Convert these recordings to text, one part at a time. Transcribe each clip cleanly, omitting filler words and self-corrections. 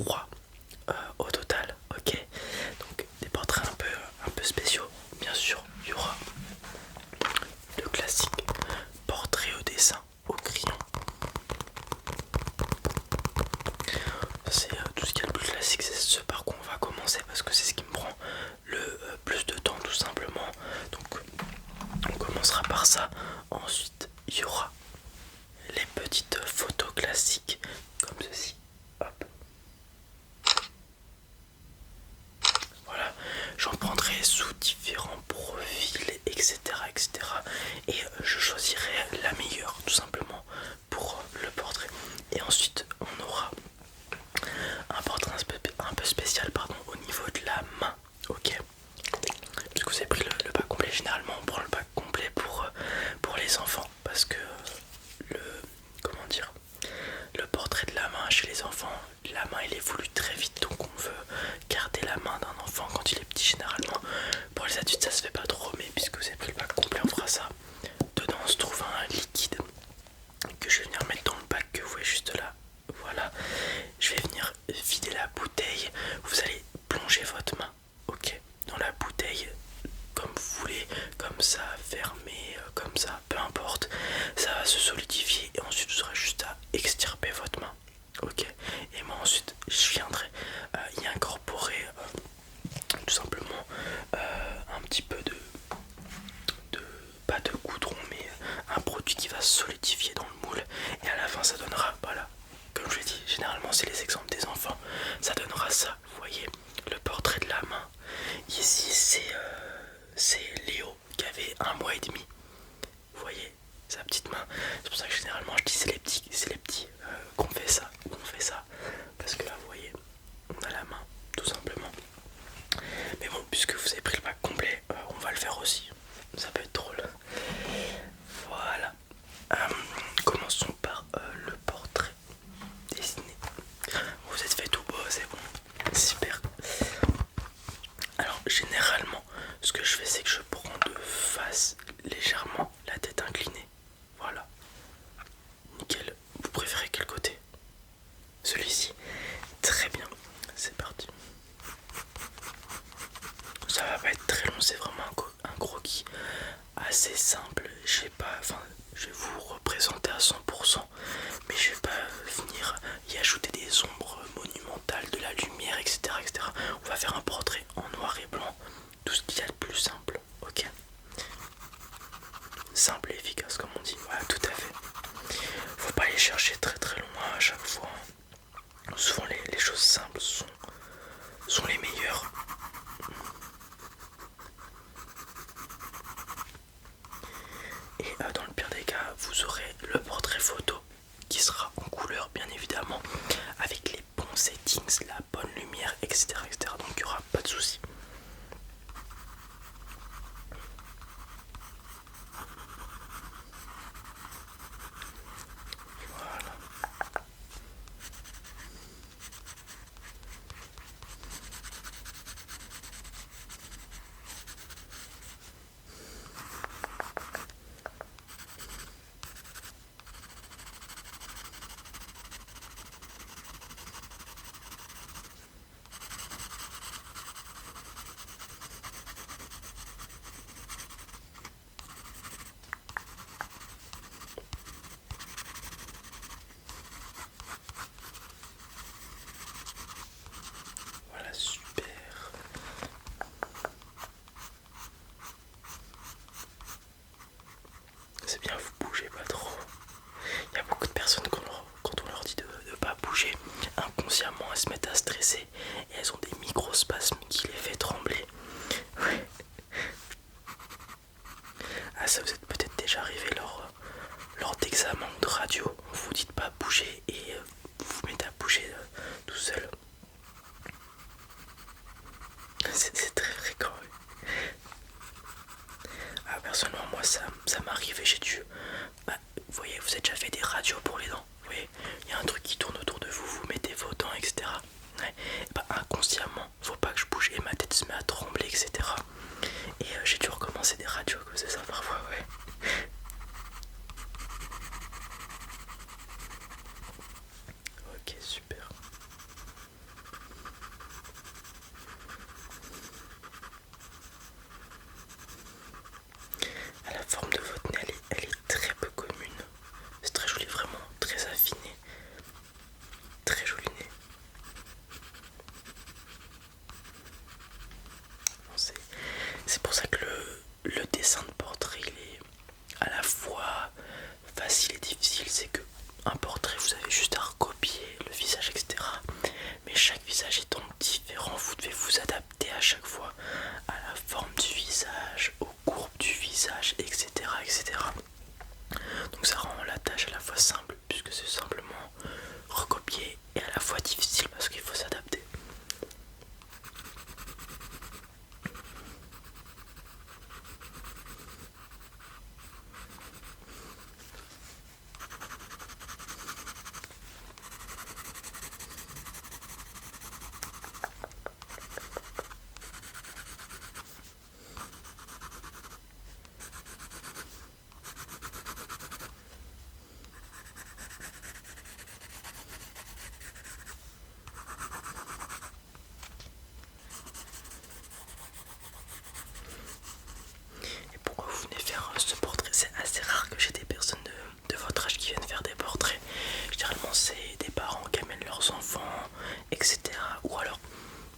3 au total, ok. Donc des portraits un peu spéciaux. Bien sûr, il y aura le classique portrait au dessin, au crayon. C'est tout ce qui est le plus classique, c'est ce par quoi on va commencer parce que c'est ce qui me prend le plus de temps tout simplement. Donc on commencera par ça. Ensuite il y aura les petites photos classiques comme ceci. Hop. Voilà, j'en prendrai sous différents profils, etc. etc. Et je choisirai la meilleure tout simplement pour le portrait. Et ensuite on aura un portrait un peu spécial pardon, au niveau de la main. Ok. Parce que vous avez pris le pack complet. Généralement on prend le pack complet pour les enfants. Parce que le. Comment dire, le portrait de la main chez les enfants, la main il évolue très vite. Donc on veut garder la main d'un enfant quand il est petit généralement. Pour les adultes ça se fait pas trop. Mais puisque vous avez pris le pack complet on fera ça. Dedans on se trouve un liquide que je vais venir mettre dans le pack que vous voyez juste là. Voilà, je vais venir vider la bouteille. Vous allez plonger votre main, ok, dans la bouteille comme vous voulez, comme ça, fermé, comme ça, peu importe. Ça va se solidifier et ensuite vous aurez juste à extirper votre main, ok. Et moi ensuite je viendrai y incorporer tout simplement un petit peu de pas de goudron mais un produit qui va se solidifier dans le moule et à la fin ça donnera, voilà, comme je l'ai dit, généralement c'est les exemples des enfants, ça donnera ça, vous voyez, le portrait de la main. Ici c'est Léo qui avait 1 mois et demi, vous voyez, sa petite main. C'est pour ça que généralement je dis c'est les petits qu'on fait ça, parce que là vous voyez, on a la main, tout simplement. Mais bon, puisque vous avez pris le pack complet, on va le faire aussi, ça peut être drôle. Voilà. Commençons par le portrait dessiné. Vous êtes fait tout beau, c'est bon. Super. Alors généralement, ce que je fais c'est que je prends de face légèrement la tête inclinée. Voilà. Nickel. Vous préférez quel côté? Celui-ci. Très bien. C'est parti. Ça va pas être très long, c'est vraiment un croquis assez simple. Je vais vous représenter à 100%, mais je vais pas venir y ajouter des ombres monumentales, de la lumière, etc., etc. On va faire un portrait en noir et blanc, tout ce qu'il y a de plus simple, ok? Simple et efficace comme on dit, voilà, tout à fait. Faut pas aller chercher très très loin à chaque fois. Souvent les choses simples sont les meilleures. Et dans le pire des cas, vous aurez le portrait photo qui sera en couleur bien évidemment, avec les bons settings, la bonne lumière, etc. etc. Donc il n'y aura pas de souci. Voilà. Voilà, super. C'est bien, vous bougez pas trop. Il y a beaucoup de personnes quand on leur dit de ne pas bouger, inconsciemment elles se mettent à stresser et elles ont des microspasmes qui les fait trembler. Ouais. Ah, ça vous êtes peut-être déjà arrivé lors d'examen ou de radio, on vous dit de pas bouger et vous vous mettez à bouger tout seul. C'est très fréquent. Oui. Ah, personnellement moi ça m'arrive et j'ai dû... vous voyez, vous avez déjà fait des radios pour les dents. Vous voyez, il y a un truc qui tourne autour de vous, vous mettez vos dents, etc. Ouais. Et inconsciemment, faut pas que je bouge et ma tête se met chaque visage étant différent, vous devez vous adapter à chaque fois à la forme du visage, aux courbes du visage, etc. etc. Donc ça rend la tâche à la fois simple puisque c'est simplement recopier et à la fois difficile parce qu'il faut s'adapter. Et pourquoi vous venez faire ce portrait? C'est assez rare que j'ai des personnes de votre âge qui viennent faire des portraits. Généralement c'est des parents qui amènent leurs enfants, etc. Ou alors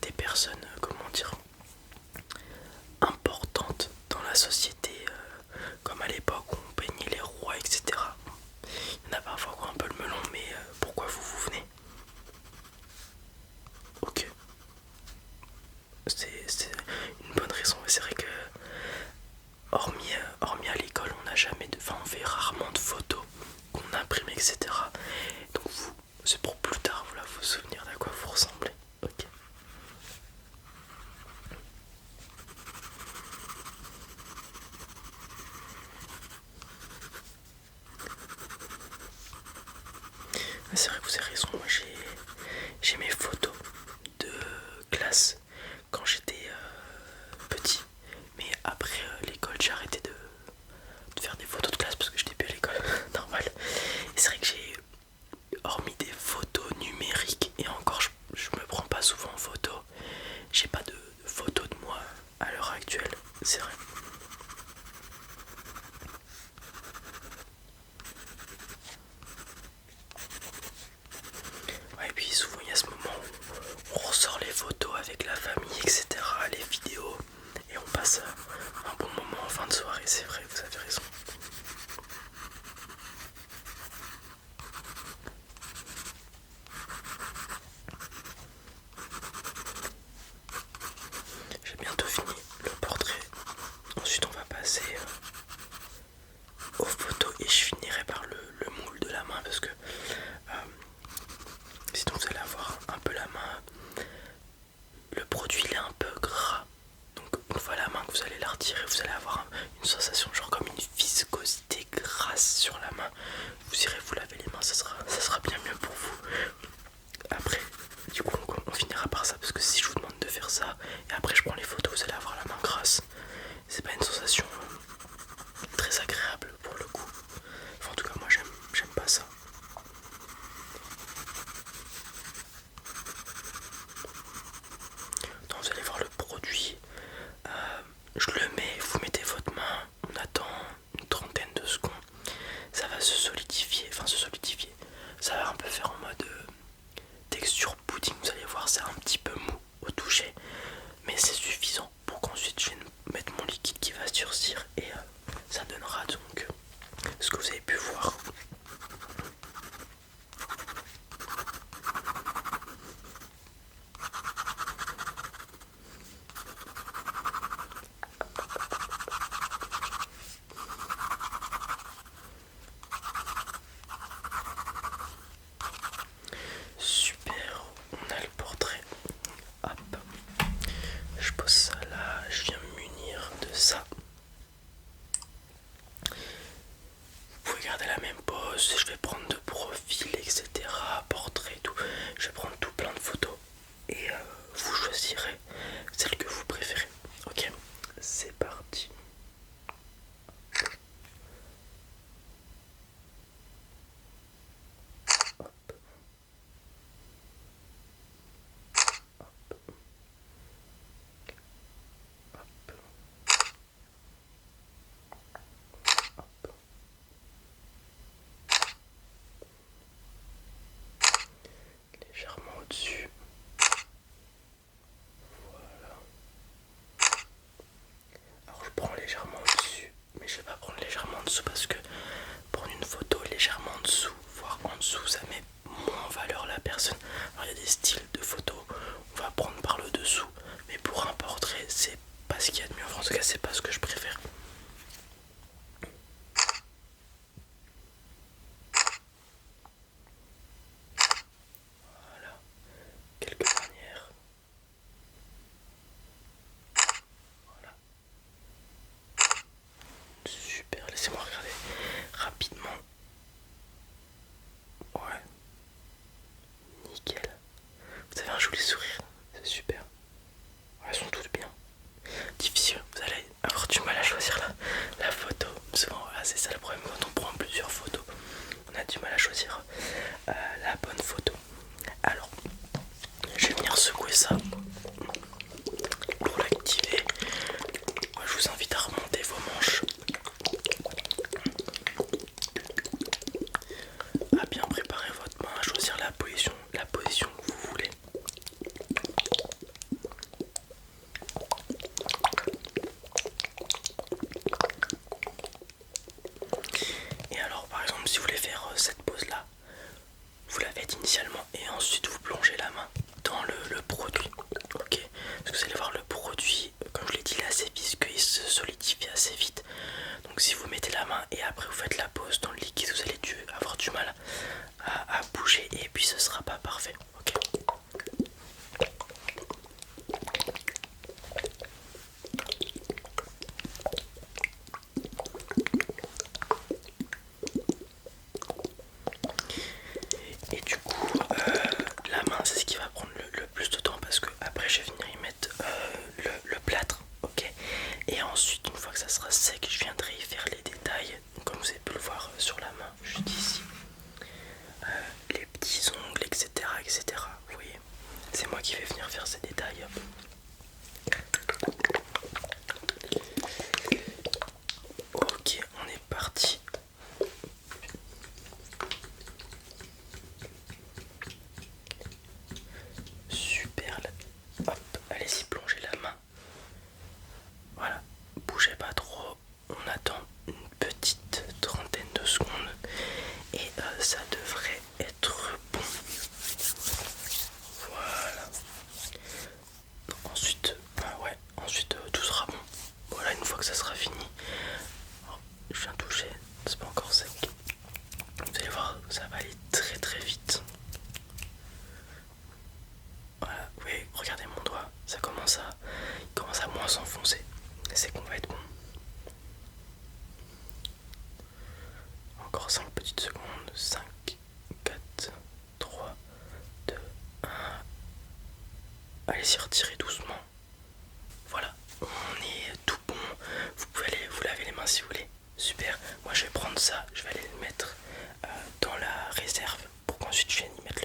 des personnes, comment dire, importantes dans la société, comme à l'époque où on peignait les rois, etc. Il y en a parfois qui ont un peu le melon, mais pourquoi vous venez? Ok, c'est une bonne raison. C'est vrai que hormis à l'école, on n'a jamais de... Enfin, on fait rarement de photos qu'on imprime, etc. Donc vous, c'est pour plus tard, voilà, vous souvenir d'à quoi vous ressemblez. Ok. C'est vrai que vous avez raison, moi j'ai mes photos de classe quand j'étais petit. Mais après l'école, j'ai arrêté de faire des photos de classe parce que j'étais plus à l'école, normal. Et c'est vrai que j'ai, hormis des photos numériques, et encore je me prends pas souvent en photo, j'ai pas de photos de moi à l'heure actuelle, c'est vrai. Ouais, et puis souvent il y a ce moment où on ressort les photos avec la famille, etc., les vidéos, et on passe un bon moment en fin de soirée, c'est vrai, vous avez raison. J'ai bientôt fini le portrait, ensuite on va passer aux photos et je finirai par le moule de la main parce que sinon vous allez avoir un peu la main, le produit il est un peu gras, donc une fois la main que vous allez la retirer, vous allez avoir une sensation genre comme une viscosité grasse sur la main. Vous irez vous laver les mains, ça sera bien mieux pour vous. Après, du coup on finira par ça parce que si je vous demande de faire ça et après je prends les photos, vous allez avoir la main grasse. C'est pas une sensation très agréable pour le coup. Enfin, en tout cas moi j'aime pas ça. Donc vous allez voir le produit, je le mets, vous mettez votre main, on attend une trentaine de secondes, ça va se solidifier, ça va un peu faire en mode texture pudding, vous allez voir c'est un petit peu mou au toucher, mais c'est suffisant pour qu'ensuite je vienne mettre mon liquide qui va durcir et ça donnera donc ce que vous avez pu voir. Super, on a le portrait. Hop, je pose ça là, je viens me munir de ça. joli sourire, c'est super. Elles sont toutes bien. Difficile, vous allez avoir du mal à choisir la photo. Souvent, voilà, c'est ça le problème quand on prend plusieurs photos. On a du mal à choisir la bonne photo. Alors, je vais venir secouer ça pour l'activer. Moi, je vous invite à remonter vos manches, à bien préparer votre main, à choisir la position que vous voulez. Et alors, par exemple, si vous voulez faire cette pose là, vous la faites initialement et ensuite vous plongez la main dans le produit. Ok, parce que vous allez voir, le produit, comme je l'ai dit, il est assez visqueux, il se solidifie assez vite. Donc si vous mettez la main et après vous faites la pose dans le liquide, vous allez avoir du mal à bouger et puis ce sera pas parfait. Ok. Et du coup, la main, c'est ce qui va prendre le plus de temps parce que après je vais venir y mettre le plâtre, ok. Et ensuite, une fois que ça sera sec, je viendrai y faire les détails, comme vous avez pu le voir sur la main, juste ici. Les petits ongles, etc., etc. Vous voyez, c'est moi qui vais venir faire ces détails. Ok, on est parti. Super, hop, allez-y, plongez la main. Voilà, bougez pas trop, on attend une petite trentaine de secondes et ça devrait être bon. Voilà. Ensuite, ouais, ensuite tout sera bon. Voilà, une fois que ça sera fini. Alors, je viens toucher, c'est pas encore sec. Vous allez voir, ça va aller très très vite. Voilà, oui, regardez mon doigt, il commence à moins s'enfoncer. C'est qu'on va être bon. Encore 5 petites secondes. 5, 4, 3, 2, 1. Allez-y, retirez doucement. Voilà, on est tout bon. Vous pouvez aller vous laver les mains si vous voulez. Super, moi je vais prendre ça, je vais aller le mettre dans la réserve pour qu'ensuite je vienne y mettre